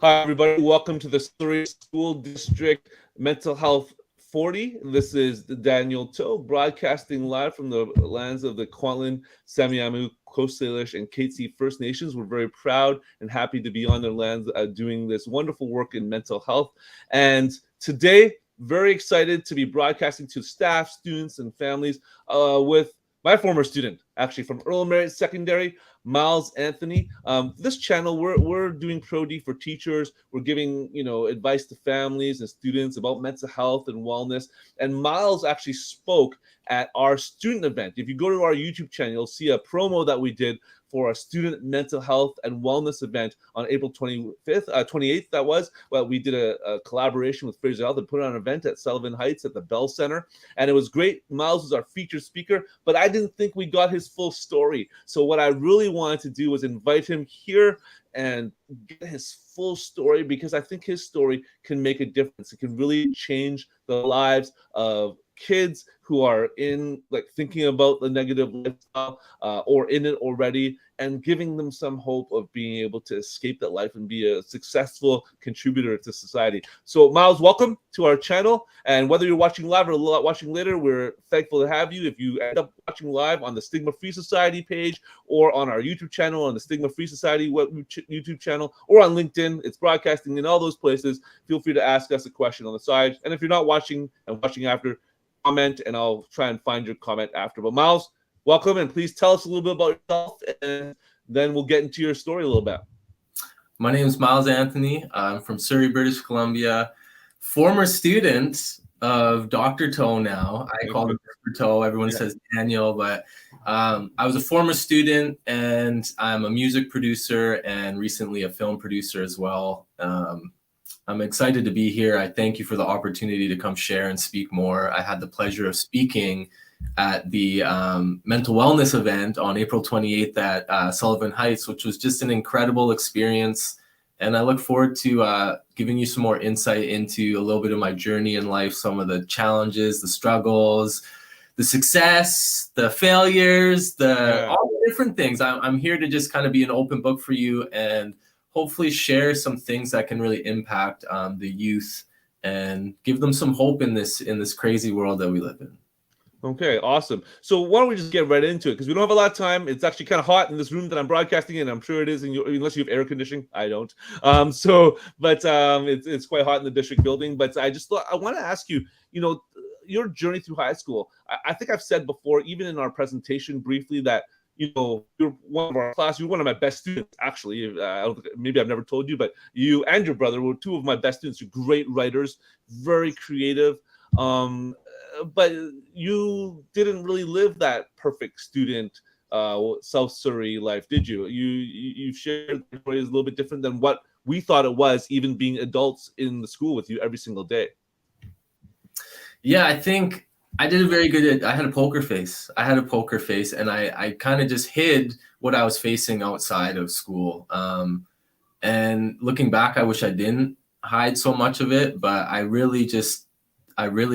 Hi, everybody. Welcome to the Surrey School District Mental Health 40. This is Daniel Toe, broadcasting live from the lands of the Kwantlen, Semiahmoo, Coast Salish, and Katzie First Nations. We're very proud and happy to be on their lands doing this wonderful work in mental health. And today, very excited to be broadcasting to staff, students, and families with my former student, actually from Earl Merritt Secondary, Myles Anthony. This channel, we're doing Pro-D for teachers. We're giving advice to families and students about mental health and wellness. And Myles actually spoke at our student event. If you go to our YouTube channel, you'll see a promo that we did for a student mental health and wellness event on April 28th. That was. Well, we did a collaboration with Fraser Health and put on an event at Sullivan Heights at the Bell Center, and it was great. Myles was our featured speaker, but I didn't think we got his full story. So what I really wanted to do was invite him here and get his full story, because I think his story can make a difference. It can really change the lives of kids who are thinking about the negative lifestyle or in it already, and giving them some hope of being able to escape that life and be a successful contributor to society. So Myles, welcome to our channel. And whether you're watching live or watching later, we're thankful to have you. If you end up watching live on the Stigma-Free Society page or on our YouTube channel, on the Stigma-Free Society YouTube channel, or on LinkedIn, it's broadcasting in all those places. Feel free to ask us a question on the side. And if you're not watching and watching after, comment, and I'll try and find your comment after. But Myles, welcome, and please tell us a little bit about yourself, and then we'll get into your story a little bit. My name is Myles Anthony. I'm from Surrey, British Columbia. Former student of Dr. Toe now. I call him Dr. Toe. Everyone says Daniel, but I was a former student, and I'm a music producer and recently a film producer as well. I'm excited to be here. I thank you for the opportunity to come share and speak more. I had the pleasure of speaking at the mental wellness event on April 28th at Sullivan Heights, which was just an incredible experience. And I look forward to giving you some more insight into a little bit of my journey in life, some of the challenges, the struggles, the success, the failures, all the different things. I'm here to just kind of be an open book for you and hopefully share some things that can really impact the youth and give them some hope in this crazy world that we live in. Okay, awesome. So why don't we just get right into it? Because we don't have a lot of time. It's actually kind of hot in this room that I'm broadcasting in. I'm sure it is, unless you have air conditioning. I don't. It's quite hot in the district building. But I just thought I want to ask you, your journey through high school. I think I've said before, even in our presentation briefly, that you're one of our class. You're one of my best students, actually. Maybe I've never told you, but you and your brother were two of my best students. You're great writers, very creative. But you didn't really live that perfect student South Surrey life, did you? You shared the story is a little bit different than what we thought it was, even being adults in the school with you every single day. Yeah, I think I did a very good. I had a poker face. And I kind of just hid what I was facing outside of school. And looking back, I wish I didn't hide so much of it, but I really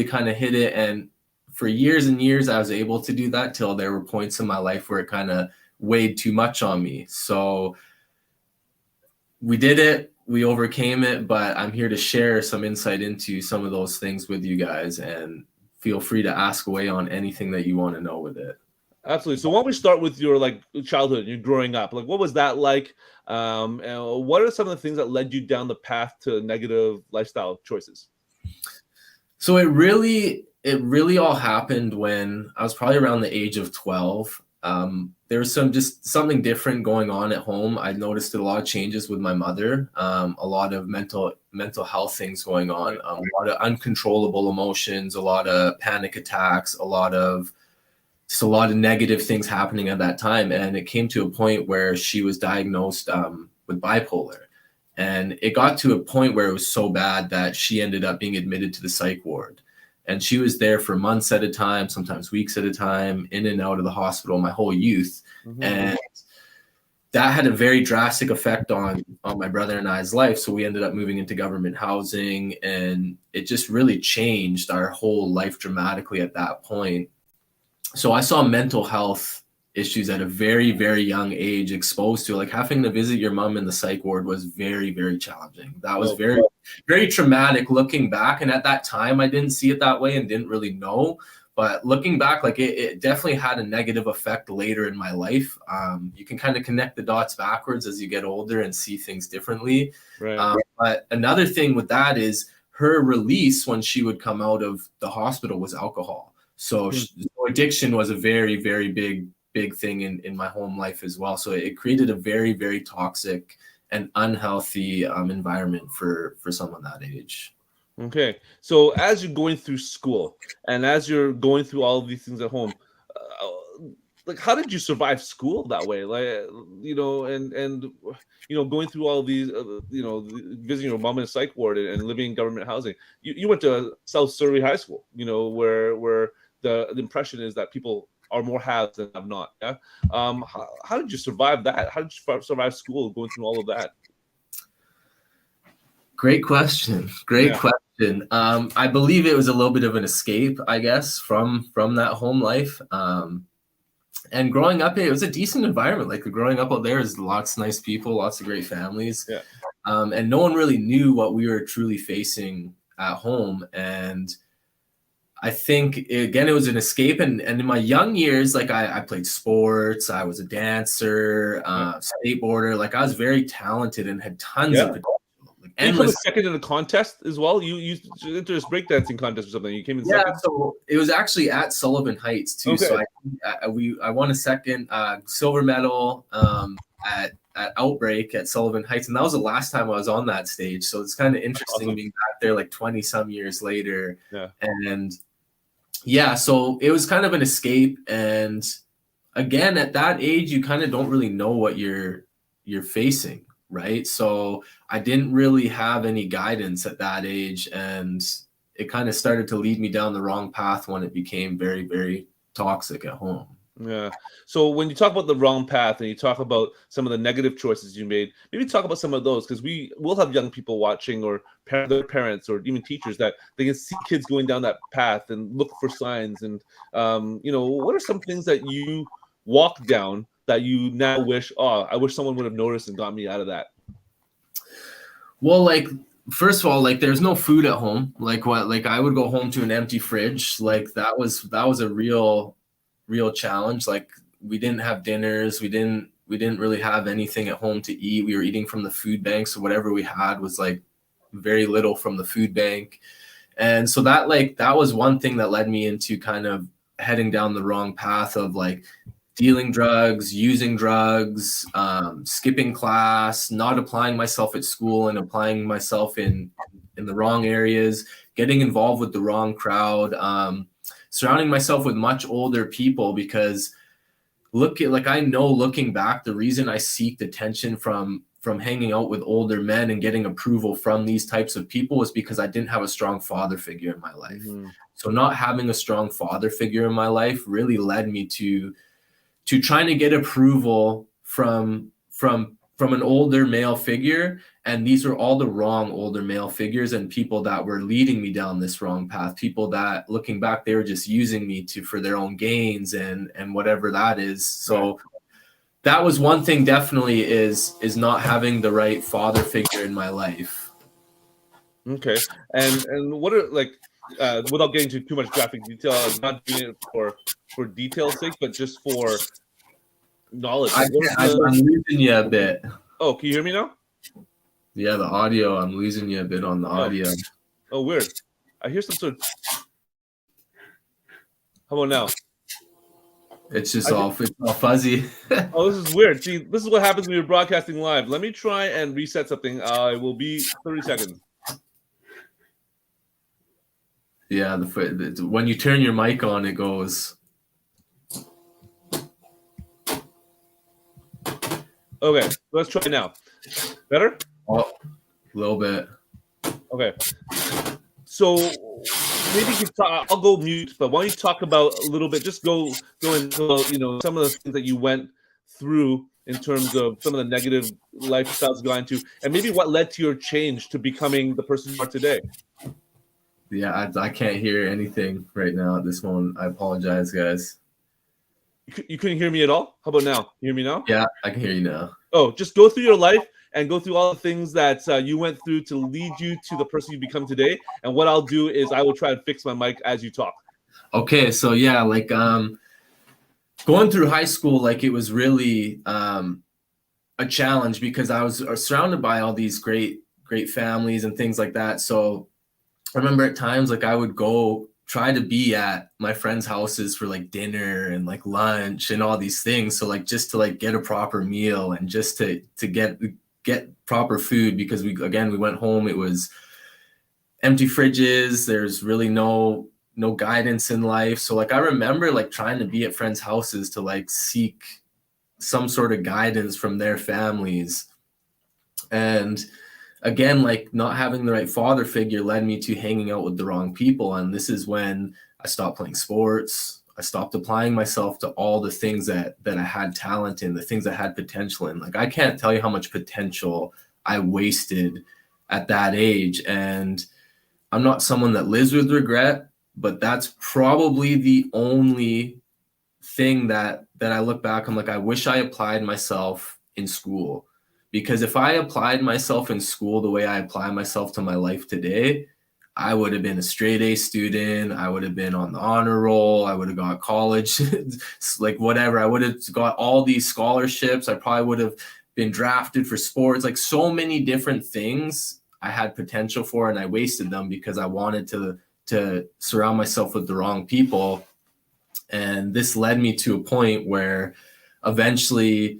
kind of hid it. And for years and years, I was able to do that till there were points in my life where it kind of weighed too much on me. So we did it. We overcame it, but I'm here to share some insight into some of those things with you guys, and feel free to ask away on anything that you want to know with it. Absolutely. So why don't we start with your childhood, you growing up? What was that like? And what are some of the things that led you down the path to negative lifestyle choices? So it really all happened when I was probably around the age of 12. There was something different going on at home. I noticed a lot of changes with my mother, a lot of mental health things going on, a lot of uncontrollable emotions, a lot of panic attacks, a lot of negative things happening at that time. And it came to a point where she was diagnosed with bipolar. And it got to a point where it was so bad that she ended up being admitted to the psych ward. And she was there for months at a time, sometimes weeks at a time, in and out of the hospital my whole youth. Mm-hmm. And that had a very drastic effect on my brother and I's life. So we ended up moving into government housing, and it just really changed our whole life dramatically at that point. So I saw mental health issues at a very, very young age, exposed to, like, having to visit your mom in the psych ward was very, very challenging. That was very, very traumatic looking back. And at that time, I didn't see it that way and didn't really know. But looking back, like, it definitely had a negative effect later in my life. You can kind of connect the dots backwards as you get older and see things differently. Right. But another thing with that is her release when she would come out of the hospital was alcohol. So addiction was a very, very big thing in my home life as well. So it created a very, very toxic and unhealthy environment for someone that age. Okay. So as you're going through school and as you're going through all of these things at home, like, how did you survive school that way? Like, and going through all of these, visiting your mom in a psych ward and living in government housing. You went to South Surrey High School, where the impression is that people are more haves than have not. Yeah. How did you survive that? How did you survive school going through all of that? Great question. Great question. I believe it was a little bit of an escape, I guess, from that home life. And growing up, it was a decent environment. Like, growing up out there is lots of nice people, lots of great families. Yeah. And no one really knew what we were truly facing at home. And I think, again, it was an escape. And in my young years, like, I played sports. I was a dancer, skateboarder. Like, I was very talented and had tons of potential. And you came second in a contest as well. You entered this breakdancing contest or something. You came in second. So it was actually at Sullivan Heights too. Okay. So I won a second silver medal at Outbreak at Sullivan Heights, and that was the last time I was on that stage. So it's kind of interesting being back there like 20 some years later. Yeah. And so it was kind of an escape. And again, at that age, you kind of don't really know what you're facing. Right. So I didn't really have any guidance at that age, and it kind of started to lead me down the wrong path when it became very, very toxic at home. Yeah. So when you talk about the wrong path and you talk about some of the negative choices you made, maybe talk about some of those, because we will have young people watching, or their parents, or even teachers, that they can see kids going down that path and look for signs. And, what are some things that you walked down that you now wish, I wish someone would have noticed and got me out of that? Well, like, first of all, like, there's no food at home. Like, I would go home to an empty fridge. Like, that was a real challenge. Like, we didn't have dinners. We didn't really have anything at home to eat. We were eating from the food bank. So whatever we had was like very little from the food bank. And so that was one thing that led me into kind of heading down the wrong path of, like, dealing drugs, using drugs, skipping class, not applying myself at school and applying myself in the wrong areas, getting involved with the wrong crowd, surrounding myself with much older people, because I know looking back, the reason I seeked attention from hanging out with older men and getting approval from these types of people was because I didn't have a strong father figure in my life. Mm-hmm. So not having a strong father figure in my life really led me to trying to get approval from an older male figure. And these were all the wrong older male figures and people that were leading me down this wrong path. People that, looking back, they were just using me for their own gains and whatever that is. So that was one thing, definitely, is not having the right father figure in my life. Okay. And what are, like, without getting into too much graphic detail, I'm not doing it for detail's sake, but just for knowledge. I'm losing you a bit. Oh, can you hear me now? Yeah, the audio. I'm losing you a bit on the audio. Oh, weird. I hear some sort of. How about now? It's just all fuzzy. Oh, this is weird. See, this is what happens when you're broadcasting live. Let me try and reset something. It will be 30 seconds. Yeah, when you turn your mic on, it goes. Okay, let's try now. Better? Oh, a little bit. Okay. So maybe you can talk, I'll go mute, but why don't you talk about a little bit, just go into, some of the things that you went through in terms of some of the negative lifestyles you got into, and maybe what led to your change to becoming the person you are today. Yeah, I can't hear anything right now at this moment. I apologize, guys. You couldn't hear me at all? How about now? You hear me now? Yeah, I can hear you now. Oh, just go through your life and go through all the things that you went through to lead you to the person you become today. And what I'll do is I will try and fix my mic as you talk. Okay, so yeah, like going through high school, like it was really a challenge because I was surrounded by all these great families and things like that. So I remember at times like I would go try to be at my friends' houses for like dinner and like lunch and all these things. So like just to like get a proper meal and just to get proper food, because we went home, it was empty fridges. There's really no guidance in life. So like I remember like trying to be at friends' houses to like seek some sort of guidance from their families. And again, like not having the right father figure led me to hanging out with the wrong people. And this is when I stopped playing sports. I stopped applying myself to all the things that I had talent in, the things I had potential in. Like I can't tell you how much potential I wasted at that age. And I'm not someone that lives with regret, but that's probably the only thing that I look back, I'm like, I wish I applied myself in school. Because if I applied myself in school the way I apply myself to my life today, I would have been a straight A student. I would have been on the honor roll. I would have got college, like whatever. I would have got all these scholarships. I probably would have been drafted for sports, like so many different things I had potential for, and I wasted them because I wanted to surround myself with the wrong people. And this led me to a point where eventually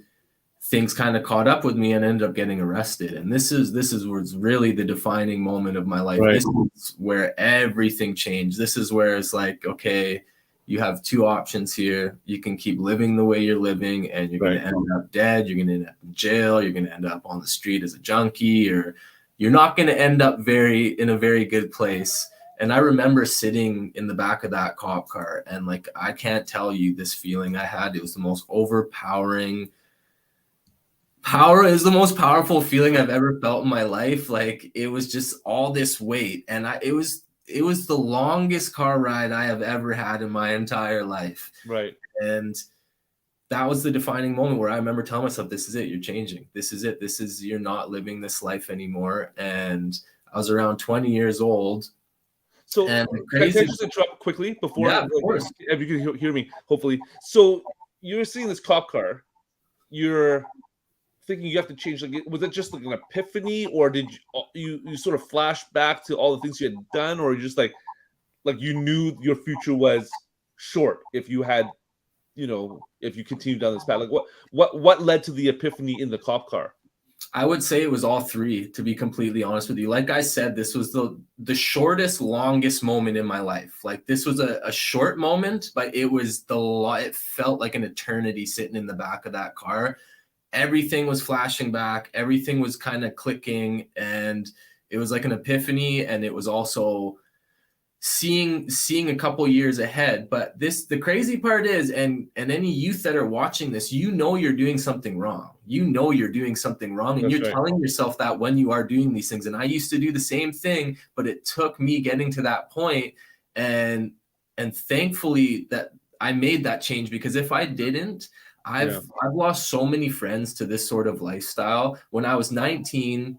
things kind of caught up with me and ended up getting arrested. And this is where it's really the defining moment of my life. Right. This is where everything changed. This is where it's like, okay, you have two options here. You can keep living the way you're living and you're going to end up dead. You're going to end up in jail. You're going to end up on the street as a junkie, or you're not going to end up in a very good place. And I remember sitting in the back of that cop car, and like, I can't tell you this feeling I had. It was the most overpowering. Power is the most powerful feeling I've ever felt in my life. Like it was just all this weight, and it was the longest car ride I have ever had in my entire life. Right. And that was the defining moment where I remember telling myself, this is it. You're changing. This is it. You're not living this life anymore. And I was around 20 years old. So can I just interrupt quickly before? Yeah, of course. If you can hear me, hopefully. So you're seeing this cop car. You're thinking you have to change. Like, was it just like an epiphany, or did you sort of flash back to all the things you had done, or just like you knew your future was short if you had, if you continued down this path? Like what led to the epiphany in the cop car? I would say it was all three, to be completely honest with you. Like I said, this was the shortest, longest moment in my life. Like this was a short moment, but it felt like an eternity sitting in the back of that car. Everything was flashing back. Everything was kind of clicking, and it was like an epiphany. And it was also seeing a couple years ahead. But the crazy part is, and any youth that are watching this, you're doing something wrong. You're doing something wrong, and you're telling yourself that when you are doing these things. And I used to do the same thing, but it took me getting to that point, and thankfully that I made that change, because if I didn't, I've lost so many friends to this sort of lifestyle. When I was 19,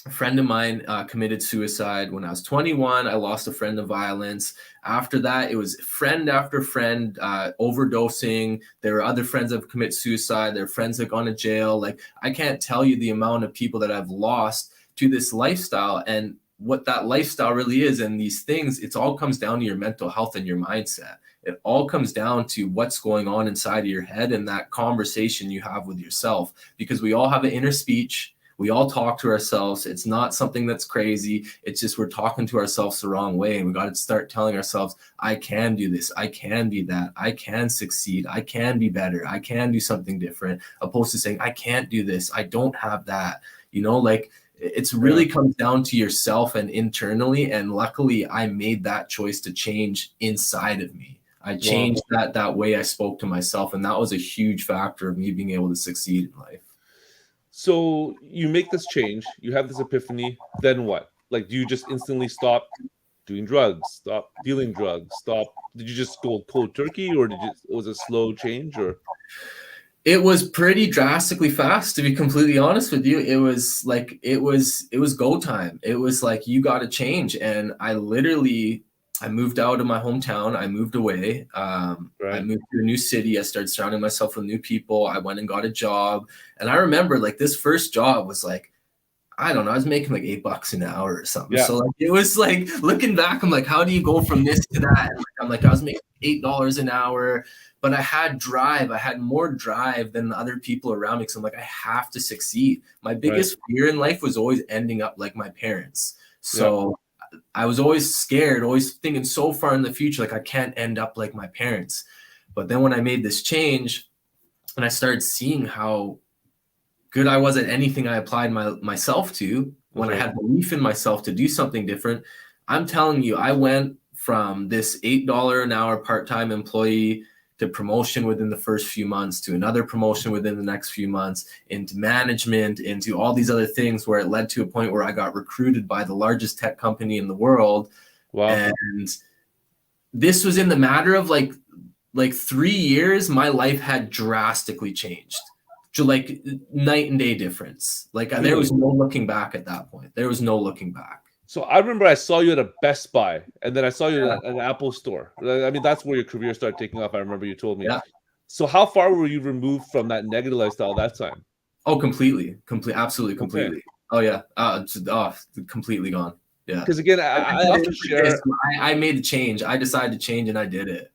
a friend of mine committed suicide. When I was 21, I lost a friend to violence. After that, it was friend after friend overdosing. There were other friends that have committed suicide. There are friends that have gone to jail. Like, I can't tell you the amount of people that I've lost to this lifestyle, and what that lifestyle really is. And these things, it all comes down to your mental health and your mindset. It all comes down to what's going on inside of your head and that conversation you have with yourself, because we all have an inner speech. We all talk to ourselves. It's not something that's crazy. It's just we're talking to ourselves the wrong way. And we got to start telling ourselves, I can do this. I can be that. I can succeed. I can be better. I can do something different, opposed to saying, I can't do this. I don't have that. Like, it's really comes down to yourself and internally. And luckily, I made that choice to change inside of me. I changed that way I spoke to myself. And that was a huge factor of me being able to succeed in life. So you make this change, you have this epiphany, then what? Like, do you just instantly stop doing drugs, stop dealing drugs, stop? Did you just go cold turkey, or was it a slow change, or? It was pretty drastically fast, to be completely honest with you. It was like it was go time. It was like, you got to change. And I moved out of my hometown. I moved away. I moved to a new city. I started surrounding myself with new people. I went and got a job. And I remember, like, this first job was like, I don't know, I was making like $8 an hour or something. So like, it was like, looking back, I'm like, how do you go from this to that? I'm like, I was making $8 an hour, but I had drive. I had more drive than the other people around me. Because I'm like, I have to succeed. My biggest fear in life was always ending up like my parents. So I was always scared, always thinking so far in the future, like, I can't end up like my parents. But then when I made this change and I started seeing how good I was at anything I applied myself to, when I had belief in myself to do something different, I'm telling you, I went from this $8 an hour part-time employee to promotion within the first few months, to another promotion within the next few months, into management, into all these other things, where it led to a point where I got recruited by the largest tech company in the world. Wow. And this was in the matter of like 3 years, my life had drastically changed. Like night and day difference. Like there was no looking back at that point. There was no looking back. So I remember I saw you at a Best Buy, and then I saw you at an Apple store. I mean, that's where your career started taking off. I remember you told me. Yeah. So how far were you removed from that negative lifestyle that time? Oh, completely, absolutely, completely. Okay. Oh yeah, completely gone. Yeah. Because again, I often share. I made the change. I decided to change, and I did it.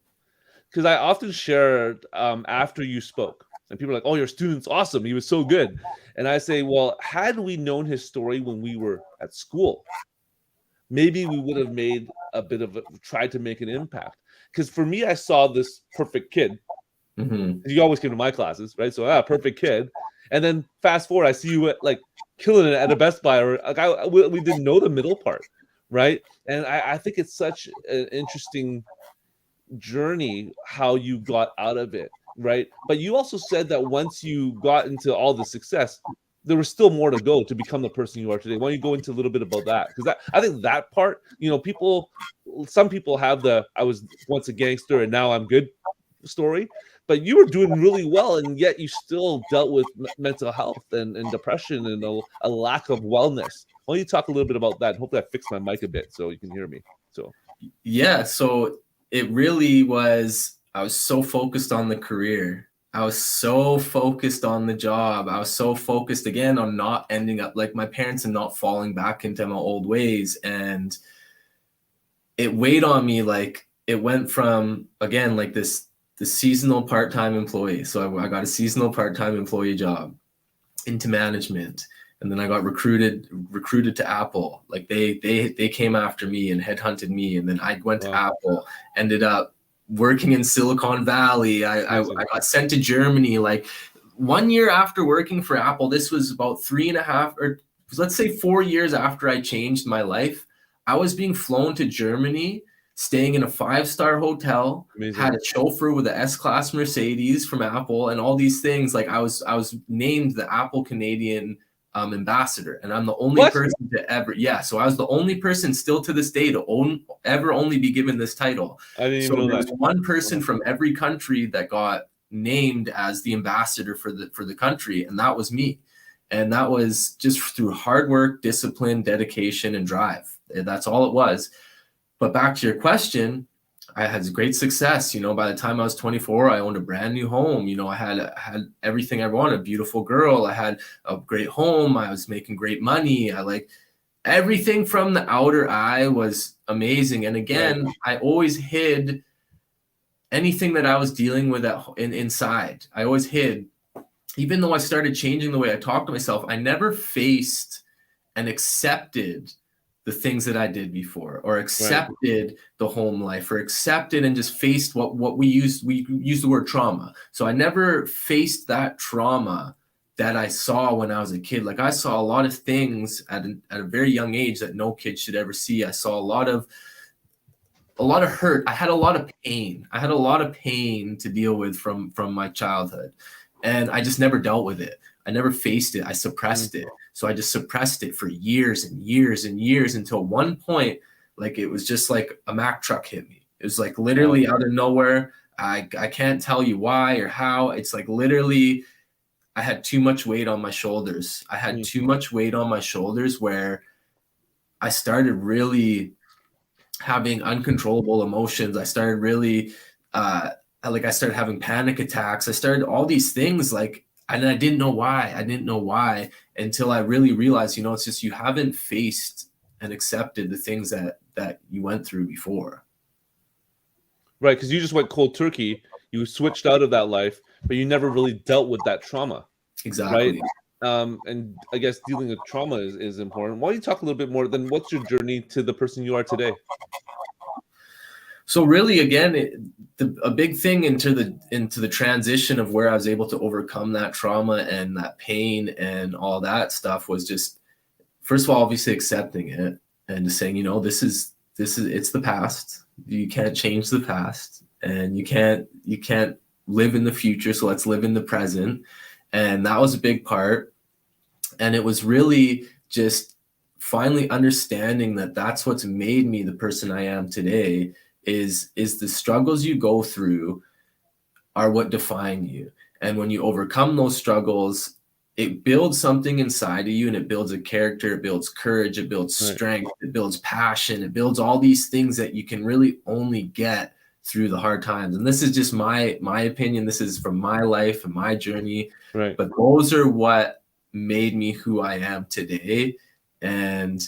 Because I often shared after you spoke. And people are like, oh, your student's awesome. He was so good. And I say, well, had we known his story when we were at school, maybe we would have made tried to make an impact. Because for me, I saw this perfect kid. Mm-hmm. You always came to my classes, right? So, perfect kid. And then fast forward, I see you killing it at a Best Buy. Or we didn't know the middle part, right? And I think it's such an interesting journey how you got out of it. Right. But you also said that once you got into all the success, there was still more to go to become the person you are today. Why don't you go into a little bit about that? Because I think that part, some people have I was once a gangster and now I'm good story, but you were doing really well. And yet you still dealt with mental health and depression and a lack of wellness. Why don't you talk a little bit about that? Hopefully I fixed my mic a bit so you can hear me. So, yeah. So it really was, I was so focused on the career. I was so focused on the job. I was so focused again on not ending up like my parents and not falling back into my old ways. And it weighed on me. Like it went from, again, like the seasonal part-time employee. So I got a seasonal part-time employee job into management. And then I got recruited to Apple. Like they came after me and headhunted me. And then I went to Apple, ended up working in Silicon Valley. I got sent to Germany. Like 1 year after working for Apple, this was about 3.5 or let's say 4 years after I changed my life, I was being flown to Germany, staying in a 5-star hotel. Amazing. Had a chauffeur with a S-Class Mercedes from Apple and all these things. Like I was named the Apple Canadian ambassador, and I'm the only person to ever. Yeah, so I was the only person still to this day to ever only be given this title. I didn't even know that. There's one person from every country that got named as the ambassador for the country, and that was me. And that was just through hard work, discipline, dedication, and drive. That's all it was. But back to your question, I had great success. By the time I was 24, I owned a brand new home. I had everything I wanted, a beautiful girl. I had a great home. I was making great money. Everything from the outer eye was amazing. And again, I always hid anything that I was dealing with inside. I always hid. Even though I started changing the way I talked to myself, I never faced and accepted the things that I did before, or accepted the home life, or accepted and just faced what we use the word trauma. So I never faced that trauma that I saw when I was a kid. Like I saw a lot of things at a very young age that no kid should ever see. I saw a lot of hurt. I had a lot of pain. I had a lot of pain to deal with from my childhood, and I just never dealt with it. I never faced it. I suppressed it. So I just suppressed it for years and years and years until one point Like it was just like a Mack truck hit me. It was like literally out of nowhere. I can't tell you why or how. It's like literally I had too much weight on my shoulders. I had too much weight on my shoulders where I started really having uncontrollable emotions. I started really I started having panic attacks. I started all these things like, and I didn't know why. I didn't know why until I really realized, you know, it's just you haven't faced and accepted the things that you went through before. Right, because you just went cold turkey. You switched out of that life, but you never really dealt with that trauma. Exactly. Right? And I guess dealing with trauma is important. Why don't you talk a little bit more? Then what's your journey to the person you are today? So really, again, a big thing into the transition of where I was able to overcome that trauma and that pain and all that stuff was just, first of all, obviously accepting it and just saying, you know, this is it's the past. You can't change the past, and you can't live in the future. So let's live in the present. And that was a big part. And it was really just finally understanding that that's what's made me the person I am today. Is the struggles you go through are what define you. And when you overcome those struggles, it builds something inside of you, and it builds a character, it builds courage, it builds strength, it builds passion, it builds all these things that you can really only get through the hard times. And this is just my opinion. This is from my life and my journey. Right. But those are what made me who I am today. And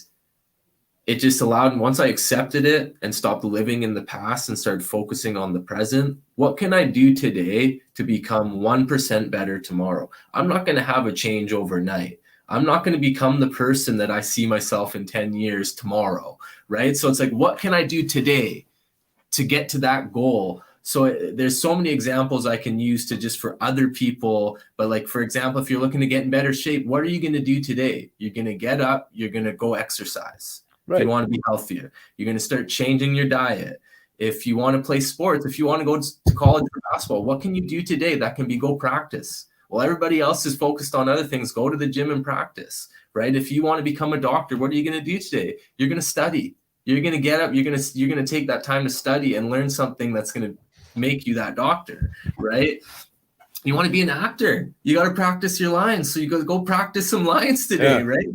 it just allowed, once I accepted it and stopped living in the past and started focusing on the present, what can I do today to become 1% better tomorrow? I'm not going to have a change overnight. I'm not going to become the person that I see myself in 10 years tomorrow, right? So it's like, what can I do today to get to that goal? So there's so many examples I can use to just for other people. But like, for example, if you're looking to get in better shape, what are you going to do today? You're going to get up, you're going to go exercise. Right. If you want to be healthier, you're going to start changing your diet. If you want to play sports, if you want to go to college for basketball, what can you do today? That can be go practice. Well, everybody else is focused on other things. Go to the gym and practice, right? If you want to become a doctor, what are you going to do today? You're going to study. You're going to get up. You're going to take that time to study and learn something that's going to make you that doctor, right? You want to be an actor, you got to practice your lines. So you go practice some lines today, right?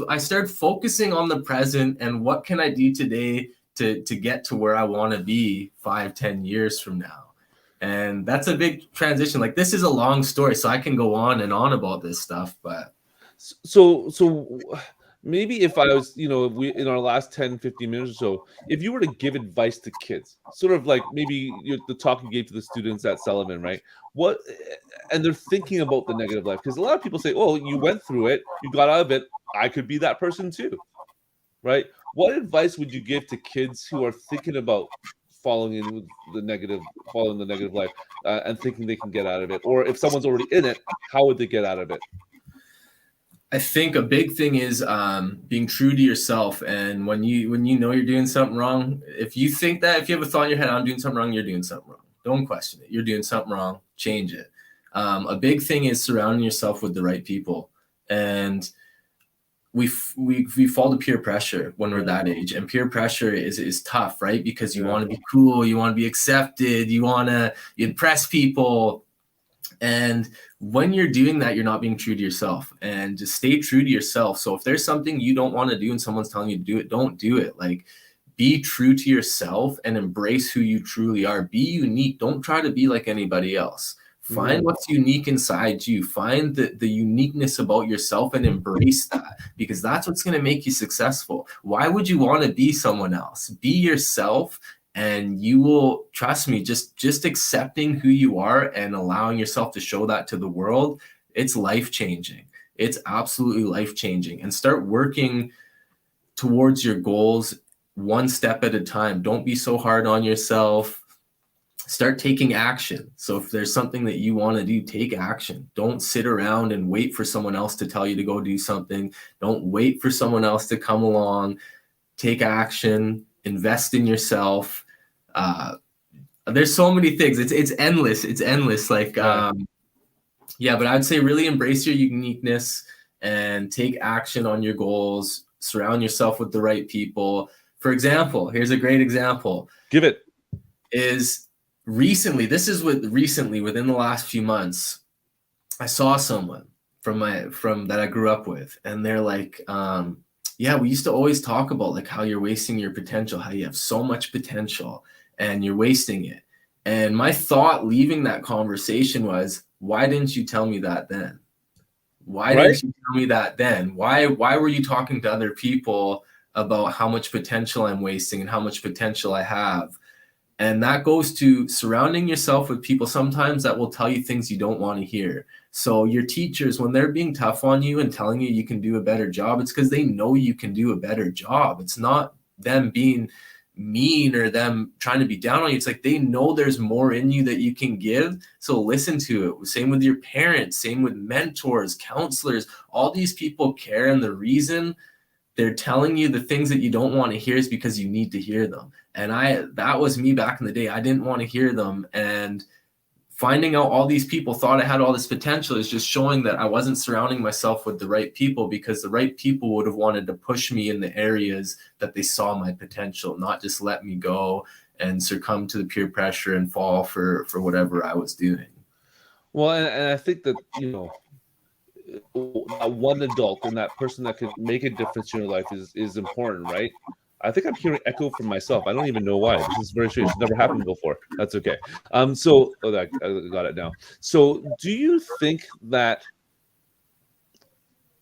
I started focusing on the present and what can I do today to get to where I want to be 5-10 years from now. And that's a big transition. Like, this is a long story, so I can go on and on about this stuff, but. So maybe if I was, we in our last 10, 15 minutes or so, if you were to give advice to kids, sort of like maybe the talk you gave to the students at Sullivan, right? And they're thinking about the negative life, because a lot of people say, oh, you went through it, you got out of it, I could be that person too, right? What advice would you give to kids who are thinking about following the negative life and thinking they can get out of it? Or if someone's already in it, how would they get out of it? I think a big thing is being true to yourself. And when you know you're doing something wrong, if you have a thought in your head, I'm doing something wrong, you're doing something wrong. Don't question it. You're doing something wrong. Change it. A big thing is surrounding yourself with the right people. And we fall to peer pressure when we're that age. And peer pressure is tough, right? Because you want to be cool, you want to be accepted, you want to impress people. And when you're doing that, you're not being true to yourself. And just stay true to yourself. So if there's something you don't want to do and someone's telling you to do it, don't do it. Like, be true to yourself and embrace who you truly are. Be unique. Don't try to be like anybody else. Find what's unique inside you. Find the uniqueness about yourself and embrace that, because that's what's going to make you successful. Why would you want to be someone else? Be yourself. And you will, trust me, just accepting who you are and allowing yourself to show that to the world, it's life-changing. It's absolutely life-changing. And start working towards your goals one step at a time. Don't be so hard on yourself. Start taking action. So if there's something that you want to do, take action. Don't sit around and wait for someone else to tell you to go do something. Don't wait for someone else to come along. Take action. Invest in yourself. There's so many things. It's endless. It's endless. Like, but I'd say really embrace your uniqueness and take action on your goals. Surround yourself with the right people. For example, here's a great example. Give it. Is recently, within the last few months, I saw someone from that I grew up with, and they're like, yeah, we used to always talk about like how you're wasting your potential, how you have so much potential and you're wasting it. And my thought leaving that conversation was, why didn't you tell me that then? Why didn't you tell me that then? Why were you talking to other people about how much potential I'm wasting and how much potential I have? And that goes to surrounding yourself with people sometimes that will tell you things you don't want to hear. So your teachers, when they're being tough on you and telling you you can do a better job, it's because they know you can do a better job. It's not them being mean or them trying to be down on you. It's like they know there's more in you that you can give. So listen to it. Same with your parents, same with mentors, counselors. All these people care, and the reason they're telling you the things that you don't want to hear is because you need to hear them. And that was me back in the day. I didn't want to hear them. And finding out all these people thought I had all this potential is just showing that I wasn't surrounding myself with the right people, because the right people would have wanted to push me in the areas that they saw my potential, not just let me go and succumb to the peer pressure and fall for whatever I was doing. Well, and I think that, you know, that one adult and that person that could make a difference in your life is important, right? I think I'm hearing echo from myself. I don't even know why. This is very strange. It's never happened before. That's okay. I got it now. So do you think that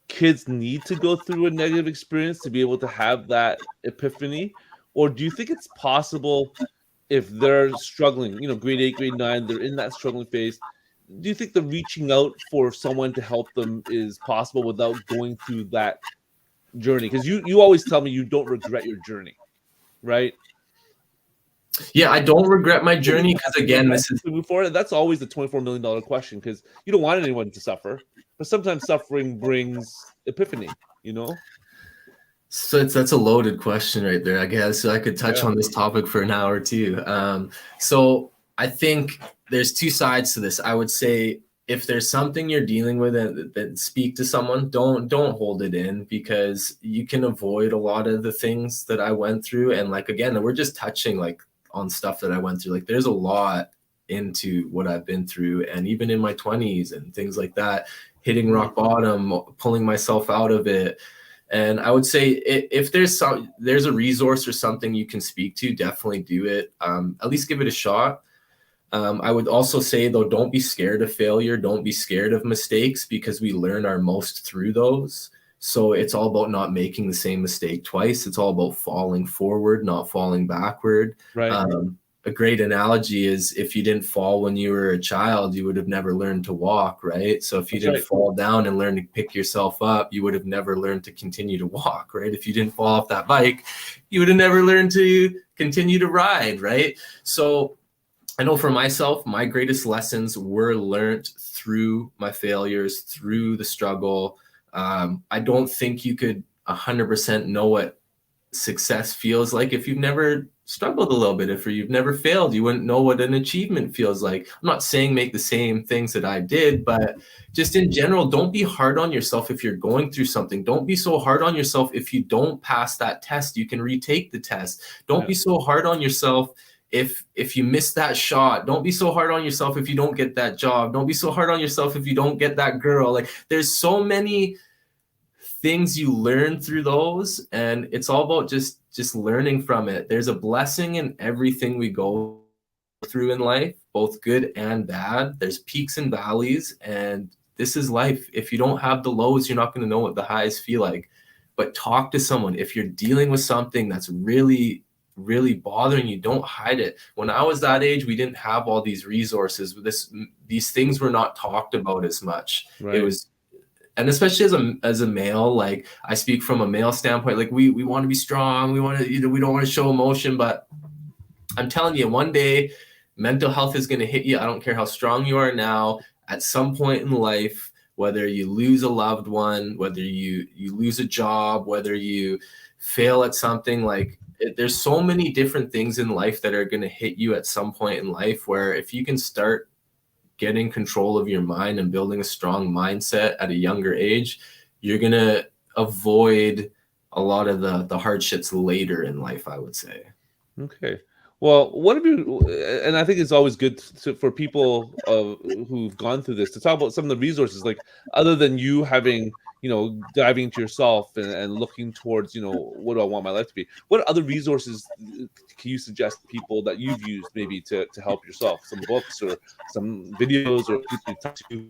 kids need to go through a negative experience to be able to have that epiphany? Or do you think it's possible if they're struggling, you know, grade 8, grade 9, they're in that struggling phase? Do you think the reaching out for someone to help them is possible without going through that journey? Because you always tell me you don't regret your journey, right? Yeah, I don't regret my journey, because again, this is before that's always the $24 million question, because you don't want anyone to suffer, but sometimes suffering brings epiphany, you know. So that's a loaded question right there. I guess I could touch on this topic for an hour too. So I think there's two sides to this. I would say if there's something you're dealing with, then speak to someone. Don't hold it in, because you can avoid a lot of the things that I went through. And like, again, we're just touching like on stuff that I went through. Like there's a lot into what I've been through, and even in my 20s and things like that, hitting rock bottom, pulling myself out of it. And I would say if there's a resource or something you can speak to, definitely do it. At least give it a shot. I would also say, though, don't be scared of failure. Don't be scared of mistakes, because we learn our most through those. So it's all about not making the same mistake twice. It's all about falling forward, not falling backward. Right. A great analogy is, if you didn't fall when you were a child, you would have never learned to walk, right? So if you didn't fall down and learn to pick yourself up, you would have never learned to continue to walk, right? If you didn't fall off that bike, you would have never learned to continue to ride, right? So I know for myself, my greatest lessons were learned through my failures, through the struggle. I don't think you could 100% know what success feels like if you've never struggled a little bit. If you've never failed, you wouldn't know what an achievement feels like. I'm not saying make the same things that I did, but just in general, don't be hard on yourself if you're going through something. Don't be so hard on yourself if you don't pass that test. You can retake the test. Don't be so hard on yourself if you miss that shot. Don't be so hard on yourself if you don't get that job. Don't be so hard on yourself if you don't get that girl. Like, there's so many things you learn through those, and it's all about just learning from it. There's a blessing in everything we go through in life, both good and bad. There's peaks and valleys, and this is life. If you don't have the lows, you're not going to know what the highs feel like. But talk to someone. If you're dealing with something that's really bothering you, don't hide it. When I was that age, we didn't have all these resources. These things were not talked about as much. Right. It was, and especially as a male, like, I speak from a male standpoint, like we want to be strong. We want to, we don't want to show emotion, but I'm telling you, one day mental health is going to hit you. I don't care how strong you are now. At some point in life, whether you lose a loved one, whether you lose a job, whether you fail at something, like, there's so many different things in life that are going to hit you at some point in life, where if you can start getting control of your mind and building a strong mindset at a younger age, you're going to avoid a lot of the hardships later in life, I would say. Okay. Well, what have you, and I think it's always good for people who've gone through this to talk about some of the resources, like other than you having, diving into yourself and looking towards, what do I want my life to be? What other resources can you suggest to people that you've used maybe to help yourself? Some books or some videos or people you talk to?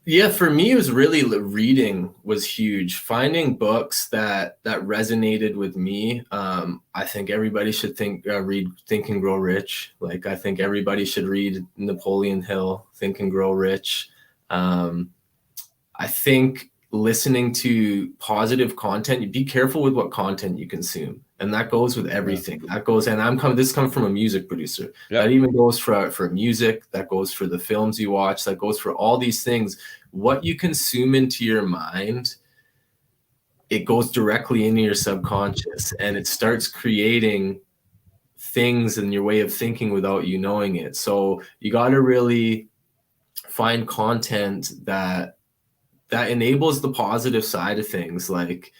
Yeah, for me, it was really reading was huge. Finding books that resonated with me. I think everybody should read Think and Grow Rich. Like I think everybody should read Napoleon Hill, Think and Grow Rich. I think listening to positive content, you be careful with what content you consume. And that goes with everything. Yeah. That goes, and this comes from a music producer. Yeah. That even goes for music, that goes for the films you watch, that goes for all these things. What you consume into your mind, it goes directly into your subconscious and it starts creating things in your way of thinking without you knowing it. So you got to really find content that enables the positive side of things. Like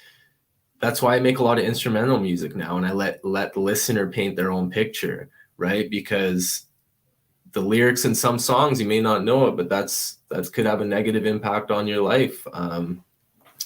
that's why I make a lot of instrumental music now, and I let the listener paint their own picture, right? Because the lyrics in some songs, you may not know it, but that could have a negative impact on your life.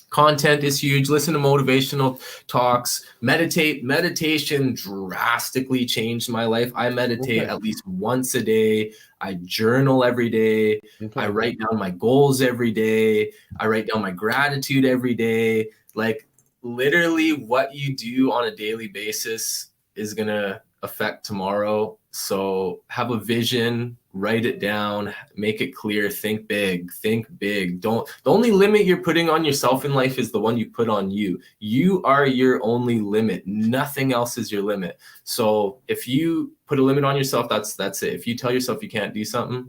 Content is huge. Listen to motivational talks. Meditation drastically changed my life. I meditate at least once a day. I journal every day. Okay. I write down my goals every day. I write down my gratitude every day. Like literally what you do on a daily basis is going to affect tomorrow. So have a vision, write it down, make it clear, think big. The only limit you're putting on yourself in life is the one you put on you. You are your only limit. Nothing else is your limit. So if you put a limit on yourself, that's it. If you tell yourself you can't do something,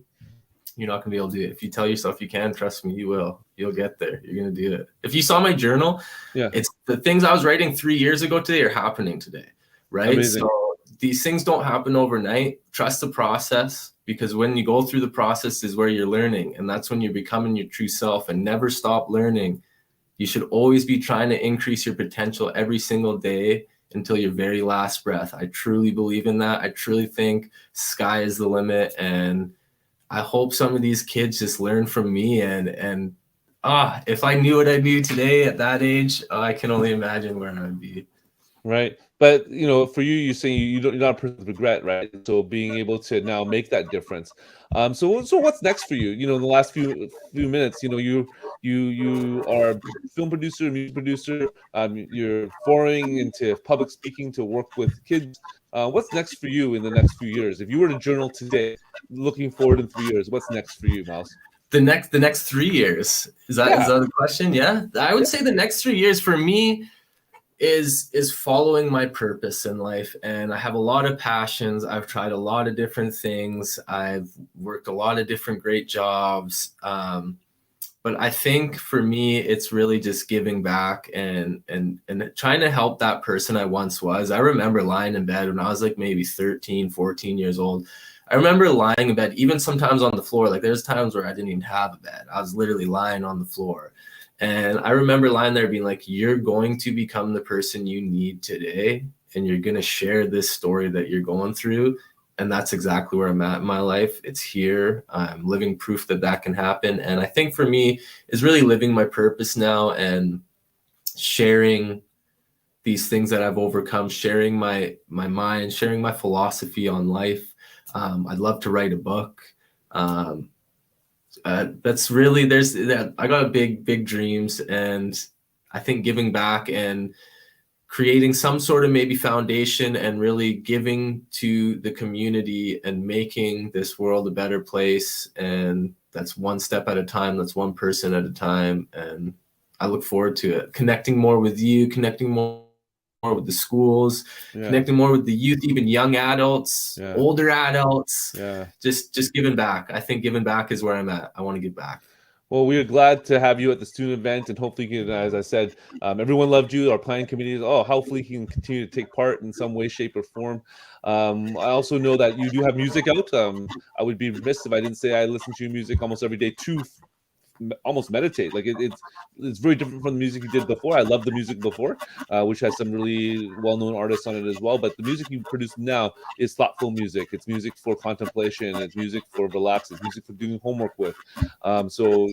you're not gonna be able to do it. If you tell yourself you can, trust me, you will. You'll get there. You're gonna do it. If you saw my journal, it's the things I was writing 3 years ago today are happening today, right? Amazing. So these things don't happen overnight. Trust the process, because when you go through the process is where you're learning, and that's when you're becoming your true self. And never stop learning. You should always be trying to increase your potential every single day until your very last breath. I truly believe in that. I truly think sky is the limit, and I hope some of these kids just learn from me. And if I knew what I knew today at that age, I can only imagine where I'd be. Right. But, for you're saying you're not a person of regret, right? So being able to now make that difference. So what's next for you? In the last few minutes, you are a film producer, music producer. You're foraying into public speaking to work with kids. What's next for you in the next few years? If you were to journal today, looking forward in 3 years, what's next for you, Myles? The next 3 years, is that the question? Yeah, I would say the next 3 years for me is following my purpose in life. And I have a lot of passions. I've tried a lot of different things. I've worked a lot of different great jobs. But I think for me, it's really just giving back and trying to help that person I once was. I remember lying in bed when I was like maybe 13, 14 years old. I remember lying in bed, even sometimes on the floor. Like there's times where I didn't even have a bed. I was literally lying on the floor. And I remember lying there being like, you're going to become the person you need today, and you're going to share this story that you're going through. And that's exactly where I'm at in my life. It's here. I'm living proof that can happen. And I think for me is really living my purpose now and sharing these things that I've overcome, sharing my mind, sharing my philosophy on life. I'd love to write a book. That's really, I got big dreams, and I think giving back and creating some sort of maybe foundation and really giving to the community and making this world a better place. And that's one step at a time. That's one person at a time. And I look forward to it. Connecting more with you, connecting more with the schools, connecting more with the youth, even young adults, older adults, just giving back. I think giving back is where I'm at. I want to give back. Well, we are glad to have you at the student event, and hopefully, as I said, everyone loved you. Our planning committee is, hopefully he can continue to take part in some way, shape, or form. I also know that you do have music out. I would be remiss if I didn't say I listen to your music almost every day, 2 almost meditate. Like it's very different from the music you did before. I love the music before, which has some really well-known artists on it as well. But the music you produce now is thoughtful music. It's music for contemplation. It's music for relax. It's music for doing homework with. So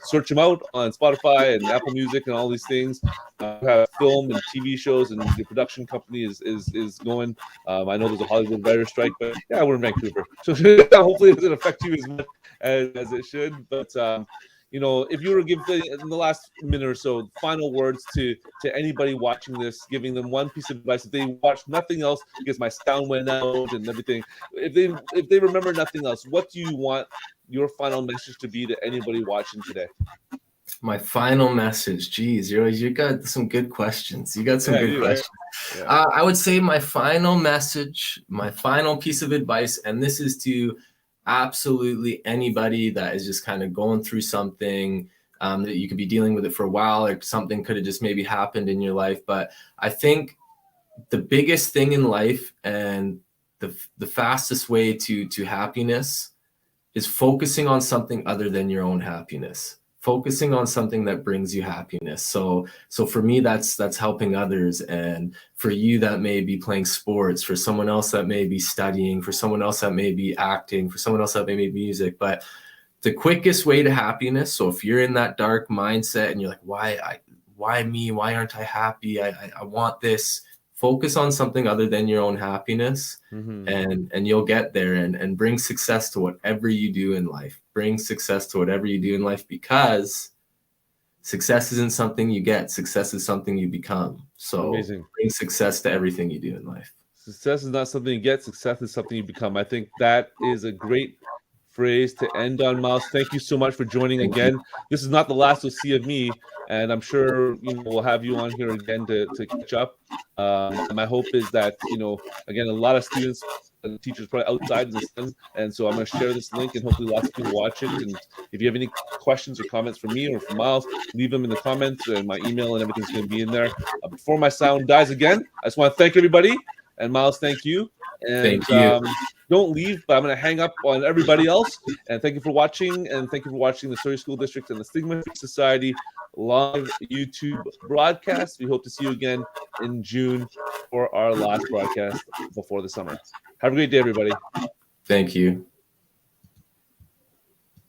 search them out on Spotify and Apple Music and all these things. You have film and TV shows, and your production company is going. I know there's a Hollywood writer strike, but yeah, we're in Vancouver, so hopefully it doesn't affect you as much as it should. But if you were to give in the last minute or so final words to anybody watching this, giving them one piece of advice, if they watch nothing else because my sound went out and everything, if they remember nothing else, what do you want your final message to be to anybody watching today? My final message, geez, you got some good questions. You got some good questions. Yeah. I would say my final message, my final piece of advice, and this is to absolutely anybody that is just kind of going through something that you could be dealing with it for a while, or something could have just maybe happened in your life. But I think the biggest thing in life and the fastest way to happiness is focusing on something other than your own happiness. Focusing on something that brings you happiness. So for me, that's helping others. And for you, that may be playing sports. For someone else, that may be studying. For someone else, that may be acting. For someone else, that may be music. But the quickest way to happiness, so if you're in that dark mindset and you're like, why me? Why aren't I happy? I want this. Focus on something other than your own happiness, and you'll get there, and bring success to whatever you do in life. Bring success to whatever you do in life, because success isn't something you get. Success is something you become. So amazing. Bring success to everything you do in life. Success is not something you get. Success is something you become. I think that is a great phrase to end on, Myles. Thank you so much for joining again. This is not the last you'll see of me, and I'm sure we'll have you on here again to catch up. My hope is that again, a lot of students and teachers probably outside in the sun, and so I'm going to share this link, and hopefully lots of people watch it. And if you have any questions or comments for me or for Myles, leave them in the comments, and my email and everything's going to be in there. Before my sound dies again, I just want to thank everybody, and Myles, thank you. And thank you. Don't leave, but I'm going to hang up on everybody else. And thank you for watching. And thank you for watching the Surrey School District and the Stigma-Free Society live YouTube broadcast. We hope to see you again in June for our last broadcast before the summer. Have a great day, everybody. Thank you.